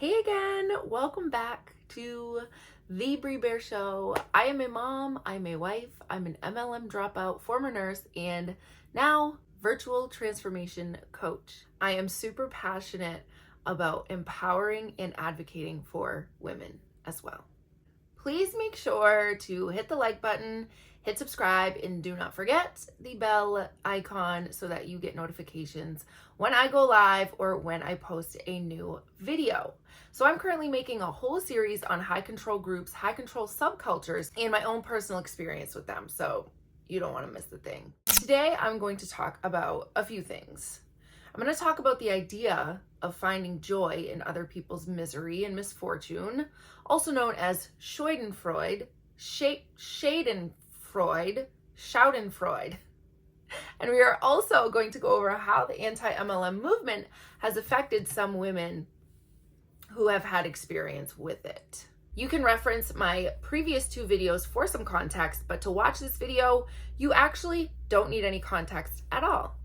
Hey again, welcome back to the Bree Bear Show. I am a mom, I'm a wife, I'm an MLM dropout, former nurse, and now virtual transformation coach. I am super passionate about empowering and advocating for women as well. Please make sure to hit the like button, hit subscribe, and do not forget the bell icon so that you get notifications when I go live or when I post a new video. So I'm currently making a whole series on high control groups, high control subcultures, and my own personal experience with them. So you don't want to miss the thing. Today, I'm going to talk about a few things. I'm going to talk about the idea of finding joy in other people's misery and misfortune, also known as Schadenfreude, Schadenfreude. And we are also going to go over how the anti-MLM movement has affected some women who have had experience with it. You can reference my previous two videos for some context, but to watch this video, you actually don't need any context at all.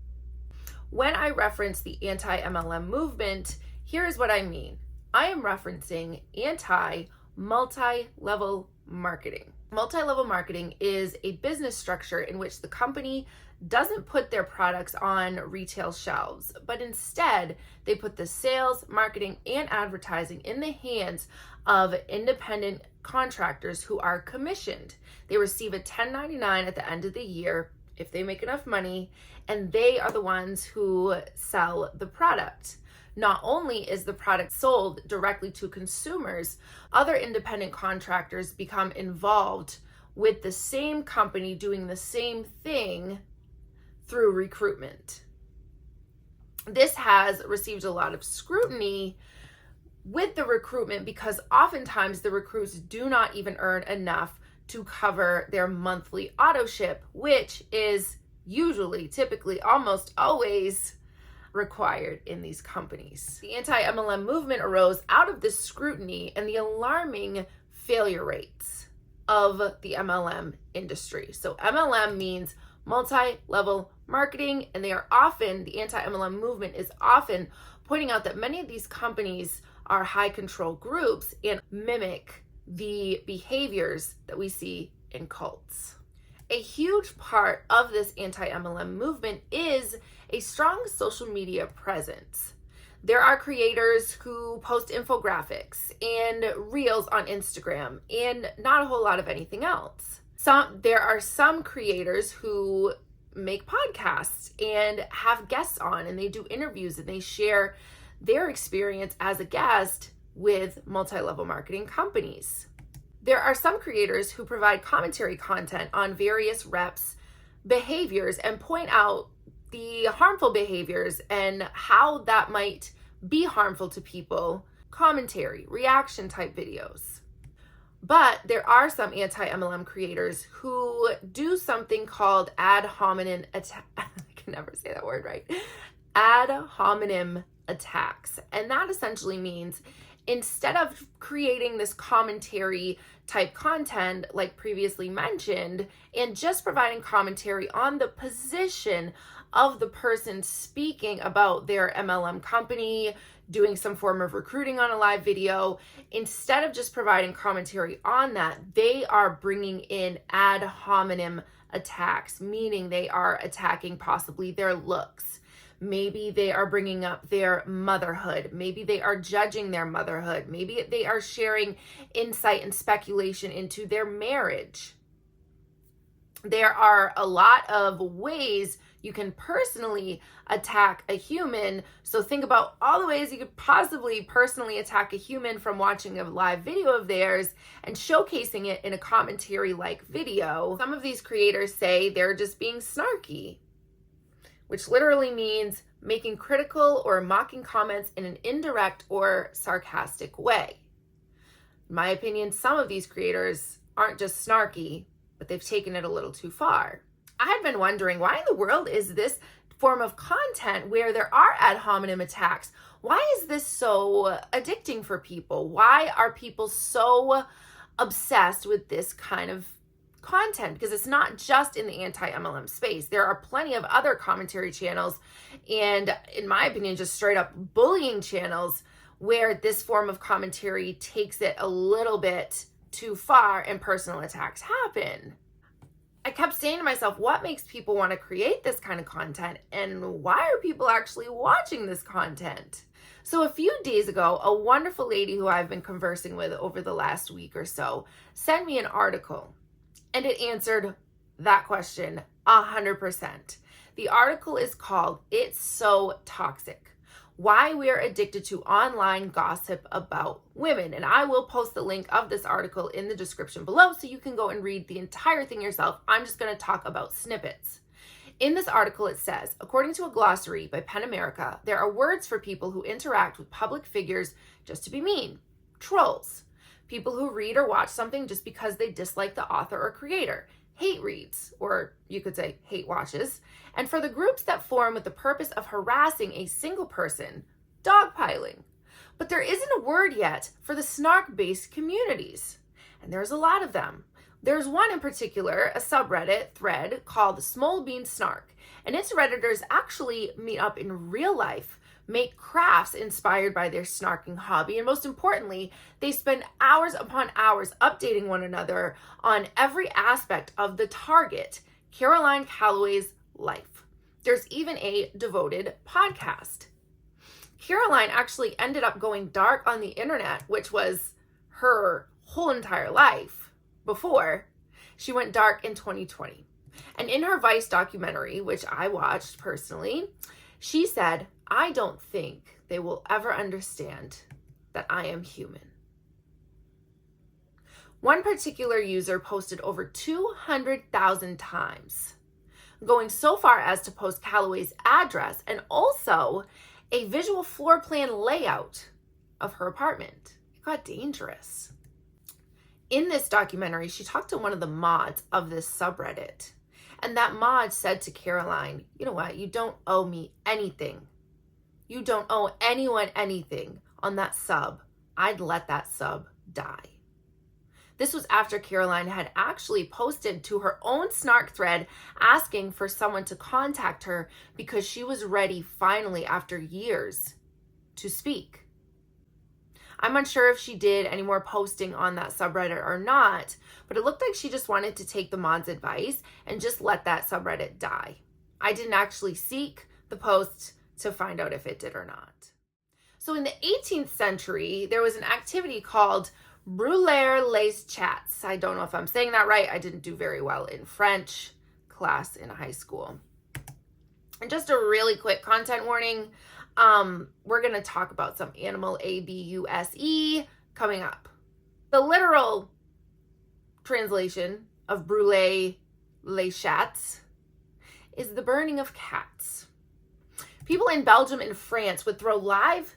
When I reference the anti-MLM movement, here's what I mean. I am referencing anti-multilevel marketing. Multi-level marketing is a business structure in which the company doesn't put their products on retail shelves, but instead they put the sales, marketing, and advertising in the hands of independent contractors who are commissioned. They receive a 1099 at the end of the year if they make enough money, and they are the ones who sell the product. Not only is the product sold directly to consumers, other independent contractors become involved with the same company doing the same thing through recruitment. This has received a lot of scrutiny with the recruitment because oftentimes the recruits do not even earn enough to cover their monthly auto ship, which is usually, typically, almost always required in these companies. The anti-MLM movement arose out of this scrutiny and the alarming failure rates of the MLM industry. So MLM means multi-level marketing, and the anti-MLM movement is often pointing out that many of these companies are high control groups and mimic the behaviors that we see in cults. A huge part of this anti-MLM movement is a strong social media presence. There are creators who post infographics and reels on Instagram and not a whole lot of anything else. There are some creators who make podcasts and have guests on, and they do interviews and they share their experience as a guest with multi-level marketing companies. There are some creators who provide commentary content on various reps' behaviors and point out the harmful behaviors and how that might be harmful to people, commentary, reaction type videos. But there are some anti-MLM creators who do something called ad hominem attack. I can never say that word right. Ad hominem attacks. And that essentially means instead of creating this commentary type content like previously mentioned and just providing commentary on the position of the person speaking about their MLM company, doing some form of recruiting on a live video, instead of just providing commentary on that, they are bringing in ad hominem attacks, meaning they are attacking possibly their looks. Maybe they are bringing up their motherhood. Maybe they are judging their motherhood. Maybe they are sharing insight and speculation into their marriage. There are a lot of ways you can personally attack a human. So think about all the ways you could possibly personally attack a human from watching a live video of theirs and showcasing it in a commentary-like video. Some of these creators say they're just being snarky, which literally means making critical or mocking comments in an indirect or sarcastic way. In my opinion, some of these creators aren't just snarky, but they've taken it a little too far. I had been wondering, why in the world is this form of content where there are ad hominem attacks? Why is this so addicting for people? Why are people so obsessed with this kind of content? Because it's not just in the anti-MLM space. There are plenty of other commentary channels and, in my opinion, just straight up bullying channels where this form of commentary takes it a little bit too far and personal attacks happen. I kept saying to myself, what makes people want to create this kind of content, and why are people actually watching this content? So a few days ago, a wonderful lady who I've been conversing with over the last week or so sent me an article, and it answered that question 100%. The article is called "It's So Toxic: Why We're Addicted to Online Gossip About Women." And I will post the link of this article in the description below so you can go and read the entire thing yourself. I'm just going to talk about snippets. In this article, it says, according to a glossary by PEN America, there are words for people who interact with public figures just to be mean. Trolls. People who read or watch something just because they dislike the author or creator. Hate reads, or you could say hate watches. And for the groups that form with the purpose of harassing a single person, dogpiling. But there isn't a word yet for the snark-based communities. And there's a lot of them. There's one in particular, a subreddit thread called Smolbean Snark, and its Redditors actually meet up in real life, make crafts inspired by their snarking hobby, and most importantly, they spend hours upon hours updating one another on every aspect of the target, Caroline Calloway's life. There's even a devoted podcast. Caroline actually ended up going dark on the internet, which was her whole entire life. Before, she went dark in 2020. And in her Vice documentary, which I watched personally, she said, "I don't think they will ever understand that I am human." One particular user posted over 200,000 times, going so far as to post Calloway's address and also a visual floor plan layout of her apartment. It got dangerous. In this documentary, she talked to one of the mods of this subreddit, and that mod said to Caroline, "You know what? You don't owe me anything. You don't owe anyone anything on that sub. I'd let that sub die." This was after Caroline had actually posted to her own snark thread asking for someone to contact her because she was ready finally after years to speak. I'm unsure if she did any more posting on that subreddit or not, but it looked like she just wanted to take the mod's advice and just let that subreddit die. I didn't actually seek the post to find out if it did or not. So in the 18th century, there was an activity called brûler les chats. I don't know if I'm saying that right. I didn't do very well in French class in high school. And just a really quick content warning. We're going to talk about some animal abuse coming up. The literal translation of brûler les chats is the burning of cats. People in Belgium and France would throw live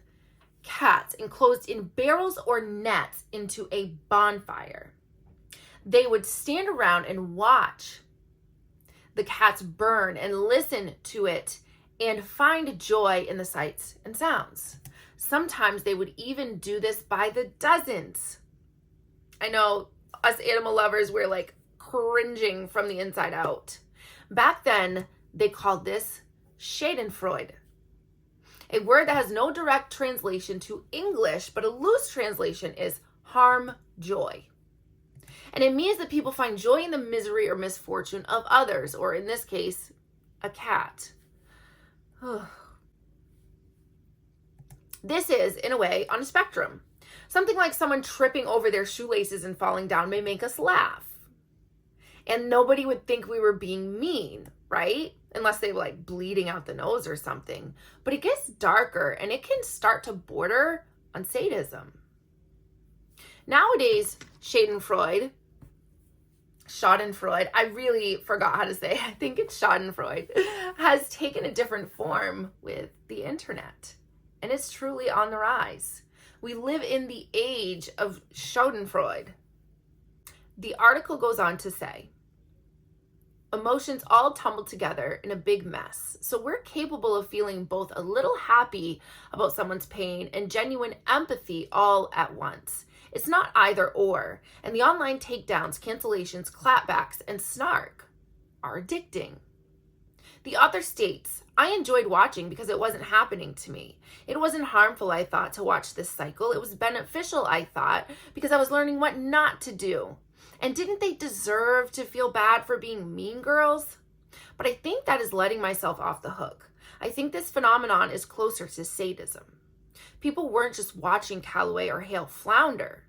cats enclosed in barrels or nets into a bonfire. They would stand around and watch the cats burn and listen to it and find joy in the sights and sounds. Sometimes they would even do this by the dozens. I know us animal lovers, we're like cringing from the inside out. Back then, they called this Schadenfreude, a word that has no direct translation to English, but a loose translation is harm joy. And it means that people find joy in the misery or misfortune of others, or in this case, a cat. This is, in a way, on a spectrum. Something like someone tripping over their shoelaces and falling down may make us laugh. And nobody would think we were being mean, right? Unless they were like bleeding out the nose or something. But it gets darker and it can start to border on sadism. Nowadays, Schadenfreude, I really forgot how to say, I think it's Schadenfreude, has taken a different form with the internet. And it's truly on the rise. We live in the age of Schadenfreude. The article goes on to say, emotions all tumble together in a big mess. So we're capable of feeling both a little happy about someone's pain and genuine empathy all at once. It's not either or. And the online takedowns, cancellations, clapbacks, and snark are addicting. The author states, I enjoyed watching because it wasn't happening to me. It wasn't harmful, I thought, to watch this cycle. It was beneficial, I thought, because I was learning what not to do. And didn't they deserve to feel bad for being mean girls? But I think that is letting myself off the hook. I think this phenomenon is closer to sadism. People weren't just watching Calloway or Hale flounder.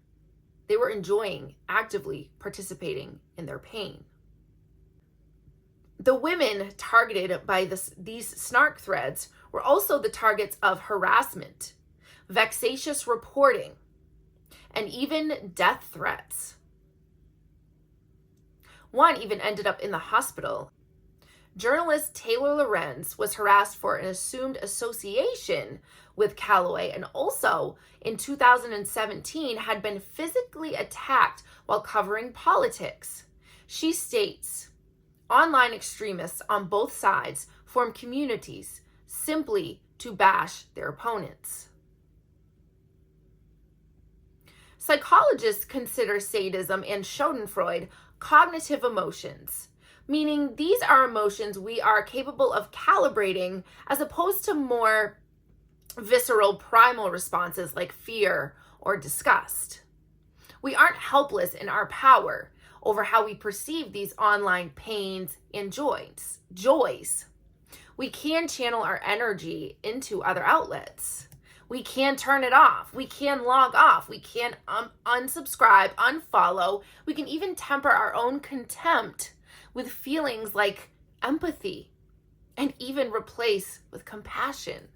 They were enjoying, actively participating in their pain. The women targeted by these snark threads were also the targets of harassment, vexatious reporting, and even death threats. One even ended up in the hospital. Journalist Taylor Lorenz was harassed for an assumed association with Calloway, and also in 2017 had been physically attacked while covering politics. She states, online extremists on both sides form communities simply to bash their opponents. Psychologists consider sadism and Schadenfreude cognitive emotions, meaning these are emotions we are capable of calibrating as opposed to more visceral primal responses like fear or disgust. We aren't helpless in our power over how we perceive these online pains and joys. We can channel our energy into other outlets. We can turn it off. We can log off. We can unsubscribe, unfollow. We can even temper our own contempt with feelings like empathy and even replace with compassion.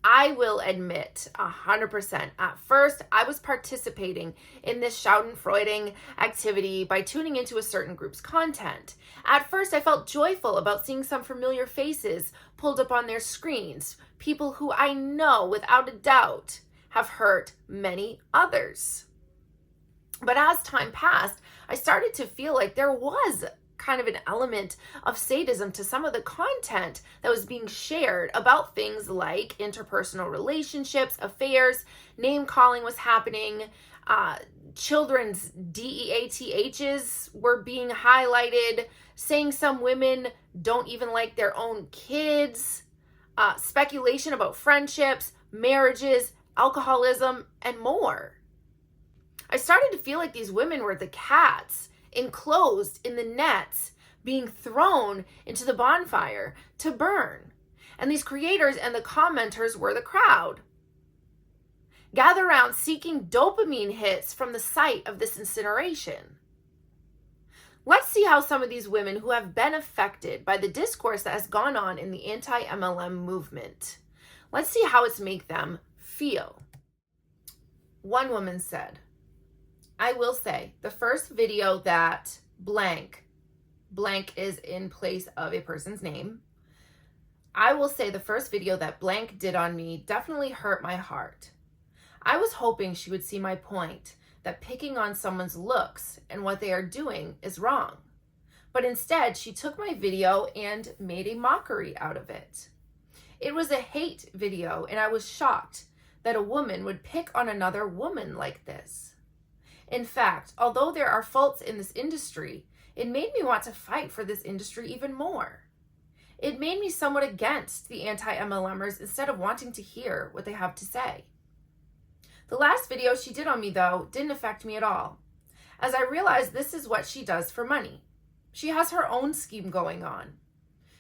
I will admit 100%, at first I was participating in this Schadenfreude activity by tuning into a certain group's content. At first I felt joyful about seeing some familiar faces pulled up on their screens, people who I know without a doubt have hurt many others. But as time passed, I started to feel like there was kind of an element of sadism to some of the content that was being shared about things like interpersonal relationships, affairs, name calling was happening, children's DEATHs were being highlighted, saying some women don't even like their own kids, speculation about friendships, marriages, alcoholism, and more. I started to feel like these women were the cats enclosed in the nets being thrown into the bonfire to burn. And these creators and the commenters were the crowd. Gather around seeking dopamine hits from the sight of this incineration. Let's see how some of these women who have been affected by the discourse that has gone on in the anti-MLM movement, let's see how it's made them feel. One woman said, I will say the first video that blank is in place of a person's name. I will say the first video that blank did on me definitely hurt my heart. I was hoping she would see my point that picking on someone's looks and what they are doing is wrong. But instead, she took my video and made a mockery out of it. It was a hate video, and I was shocked that a woman would pick on another woman like this. In fact, although there are faults in this industry, it made me want to fight for this industry even more. It made me somewhat against the anti-MLMers instead of wanting to hear what they have to say. The last video she did on me, though, didn't affect me at all, as I realized this is what she does for money. She has her own scheme going on.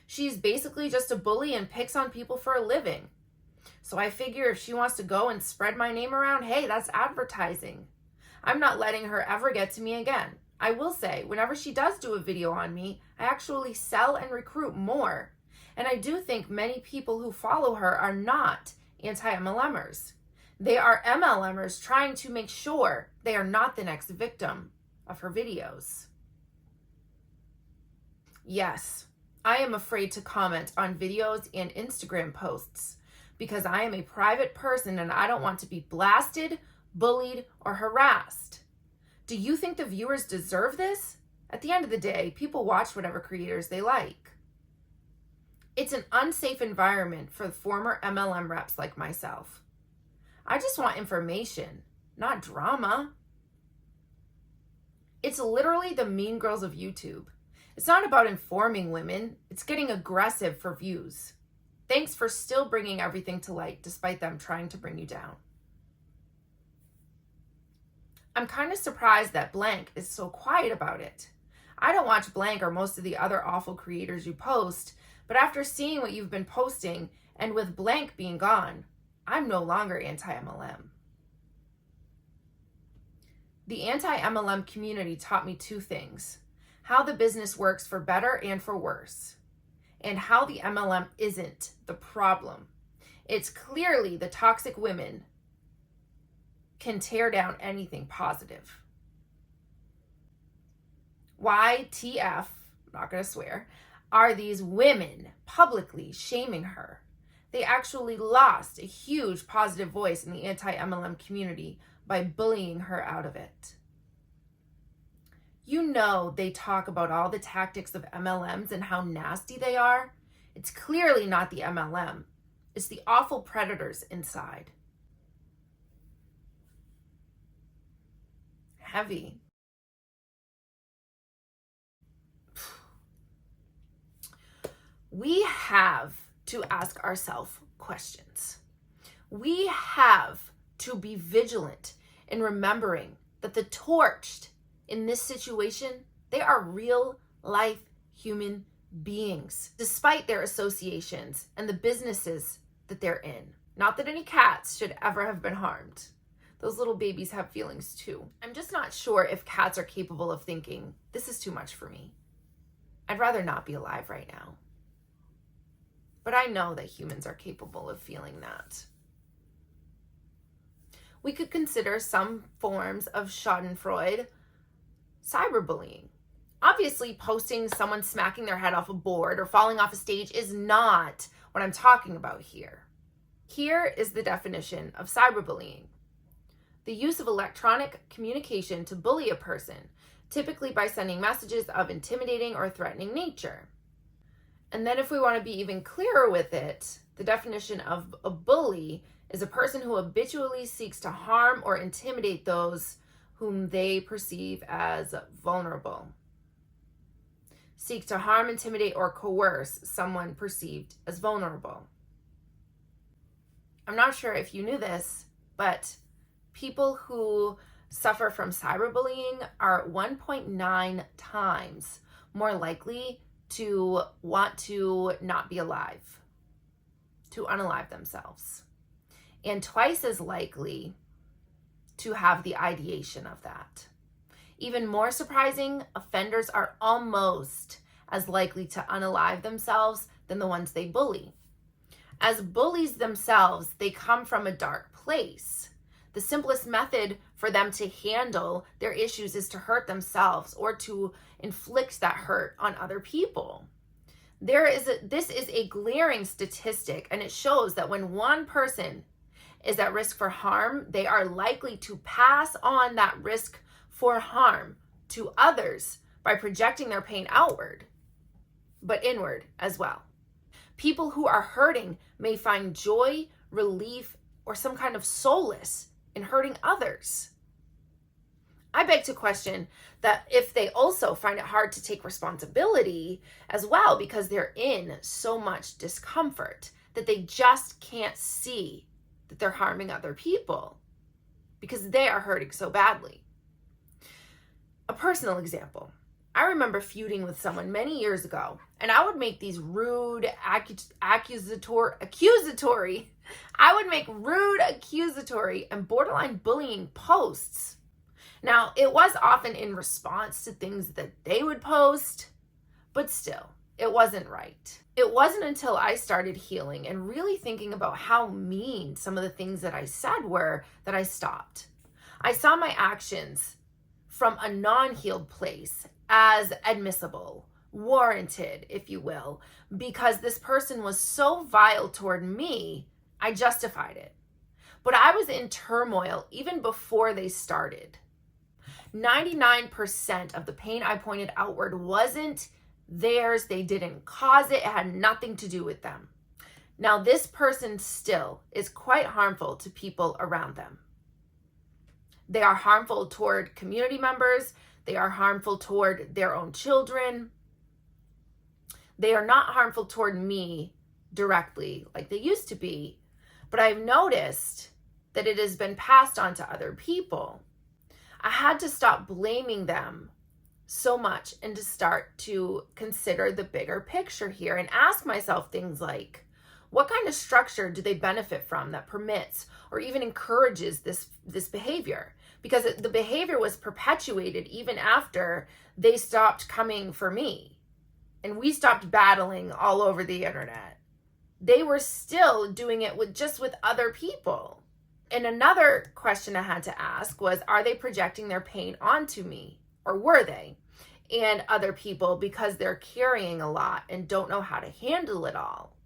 She's basically just a bully and picks on people for a living. So I figure if she wants to go and spread my name around, hey, that's advertising. I'm not letting her ever get to me again. I will say, whenever she does do a video on me, I actually sell and recruit more. And I do think many people who follow her are not anti-MLMers. They are MLMers trying to make sure they are not the next victim of her videos. Yes, I am afraid to comment on videos and Instagram posts because I am a private person and I don't want to be blasted, bullied, or harassed. Do you think the viewers deserve this? At the end of the day, people watch whatever creators they like. It's an unsafe environment for former MLM reps like myself. I just want information, not drama. It's literally the mean girls of YouTube. It's not about informing women, it's getting aggressive for views. Thanks for still bringing everything to light despite them trying to bring you down. I'm kind of surprised that blank is so quiet about it. I don't watch blank or most of the other awful creators you post, but after seeing what you've been posting and with blank being gone, I'm no longer anti-MLM. The anti-MLM community taught me two things: how the business works for better and for worse, and how the MLM isn't the problem. It's clearly the toxic women can tear down anything positive. YTF, I'm not going to swear, are these women publicly shaming her? They actually lost a huge positive voice in the anti-MLM community by bullying her out of it. You know they talk about all the tactics of MLMs and how nasty they are. It's clearly not the MLM. It's the awful predators inside. Heavy. We have to ask ourselves questions. We have to be vigilant in remembering that the torched in this situation, they are real life human beings, despite their associations and the businesses that they're in. Not that any cats should ever have been harmed. Those little babies have feelings too. I'm just not sure if cats are capable of thinking, this is too much for me. I'd rather not be alive right now. But I know that humans are capable of feeling that. We could consider some forms of Schadenfreude cyberbullying. Obviously, posting someone smacking their head off a board or falling off a stage is not what I'm talking about here. Here is the definition of cyberbullying: the use of electronic communication to bully a person, typically by sending messages of intimidating or threatening nature. And then if we want to be even clearer with it, the definition of a bully is a person who habitually seeks to harm or intimidate those whom they perceive as vulnerable. Seek to harm, intimidate, or coerce someone perceived as vulnerable. I'm not sure if you knew this, but people who suffer from cyberbullying are 1.9 times more likely to want to not be alive, to unalive themselves, and twice as likely to have the ideation of that. Even more surprising, offenders are almost as likely to unalive themselves than the ones they bully. As bullies themselves, they come from a dark place. The simplest method for them to handle their issues is to hurt themselves or to inflict that hurt on other people. This is a glaring statistic, and it shows that when one person is at risk for harm, they are likely to pass on that risk for harm to others by projecting their pain outward, but inward as well. People who are hurting may find joy, relief, or some kind of solace in hurting others. I beg to question that if they also find it hard to take responsibility as well because they're in so much discomfort that they just can't see that they're harming other people because they are hurting so badly. A personal example. I remember feuding with someone many years ago, and I would make these rude, accusatory, and borderline bullying posts. Now, it was often in response to things that they would post, but still, it wasn't right. It wasn't until I started healing and really thinking about how mean some of the things that I said were that I stopped. I saw my actions from a non-healed place as admissible, warranted, if you will, because this person was so vile toward me, I justified it. But I was in turmoil even before they started. 99% of the pain I pointed outward wasn't theirs. They didn't cause it. It had nothing to do with them. Now, this person still is quite harmful to people around them. They are harmful toward community members. They are harmful toward their own children. They are not harmful toward me directly like they used to be, but I've noticed that it has been passed on to other people. I had to stop blaming them so much and to start to consider the bigger picture here and ask myself things like, what kind of structure do they benefit from that permits or even encourages this behavior? Because the behavior was perpetuated even after they stopped coming for me and we stopped battling all over the internet. They were still doing it with other people. And another question I had to ask was, are they projecting their pain onto me? Or were they? And other people, because they're carrying a lot and don't know how to handle it all.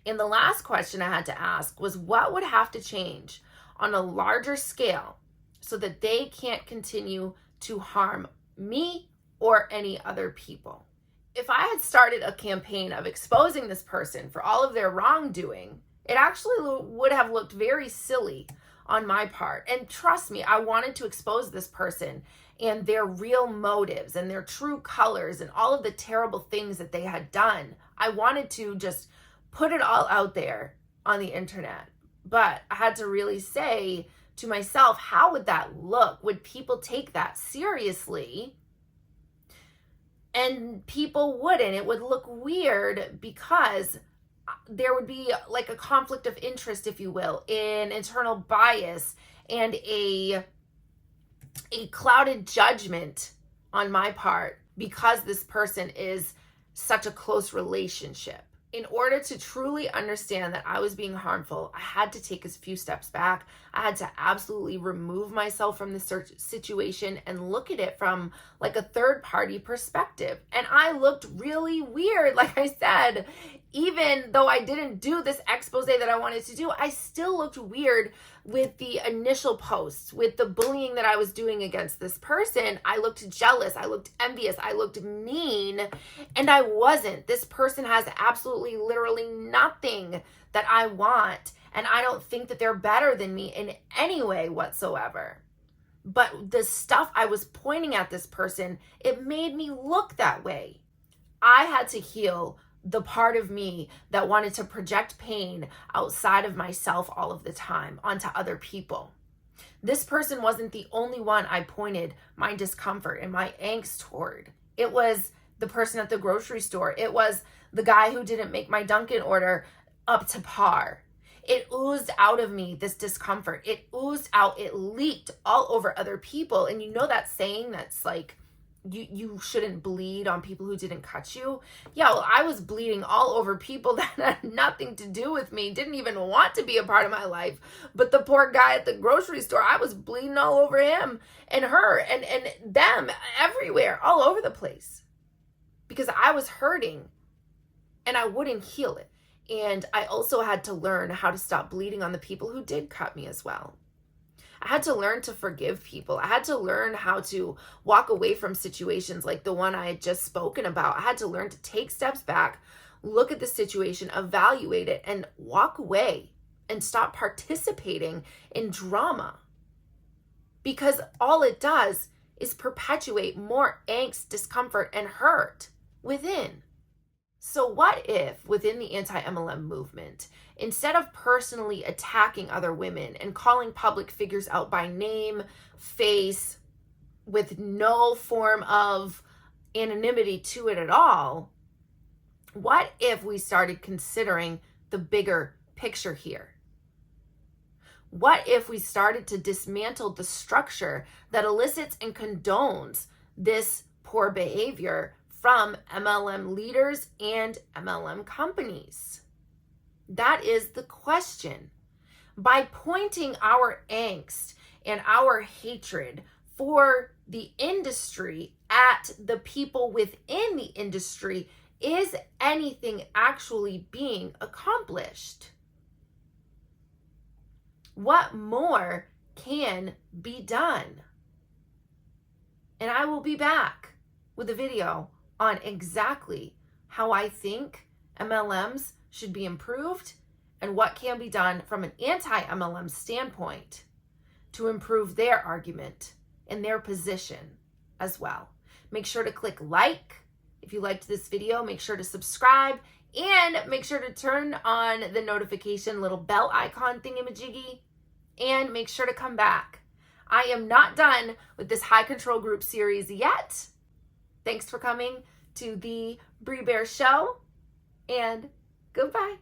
And the last question I had to ask was, what would have to change on a larger scale so that they can't continue to harm me or any other people? If I had started a campaign of exposing this person for all of their wrongdoing, it actually would have looked very silly on my part. And trust me, I wanted to expose this person and their real motives and their true colors and all of the terrible things that they had done. I wanted to just put it all out there on the internet. But I had to really say to myself, how would that look? Would people take that seriously? And people wouldn't. It would look weird because there would be like a conflict of interest, if you will, an internal bias and a clouded judgment on my part because this person is such a close relationship. In order to truly understand that I was being harmful, I had to take a few steps back. I had to absolutely remove myself from the situation and look at it from like a third party perspective. And I looked really weird. Like I said, even though I didn't do this expose that I wanted to do, I still looked weird with the initial posts, with the bullying that I was doing against this person. I looked jealous, I looked envious, I looked mean, and I wasn't. This person has absolutely, literally nothing that I want, and I don't think that they're better than me in any way whatsoever. But the stuff I was pointing at this person, it made me look that way. I had to heal the part of me that wanted to project pain outside of myself all of the time onto other people. This person wasn't the only one I pointed my discomfort and my angst toward. It was the person at the grocery store. It was the guy who didn't make my Dunkin' order up to par. It oozed out of me, this discomfort. It oozed out, it leaked all over other people. And you know that saying that's like, you shouldn't bleed on people who didn't cut you? Yeah, well, I was bleeding all over people that had nothing to do with me, didn't even want to be a part of my life. But the poor guy at the grocery store, I was bleeding all over him and her and them everywhere, all over the place. Because I was hurting and I wouldn't heal it. And I also had to learn how to stop bleeding on the people who did cut me as well. I had to learn to forgive people. I had to learn how to walk away from situations like the one I had just spoken about. I had to learn to take steps back, look at the situation, evaluate it, and walk away and stop participating in drama. Because all it does is perpetuate more angst, discomfort, and hurt within. So what if within the anti-MLM movement, instead of personally attacking other women and calling public figures out by name, face, with no form of anonymity to it at all, what if we started considering the bigger picture here? What if we started to dismantle the structure that elicits and condones this poor behavior from MLM leaders and MLM companies? That is the question. By pointing our angst and our hatred for the industry at the people within the industry, is anything actually being accomplished? What more can be done? And I will be back with a video on exactly how I think MLMs should be improved and what can be done from an anti-MLM standpoint to improve their argument and their position as well. Make sure to click like, If you liked this video, make sure to subscribe and make sure to turn on the notification little bell icon thingamajiggy and make sure to come back. I am not done with this high control group series yet. Thanks for coming to the Brie Bear Show and goodbye.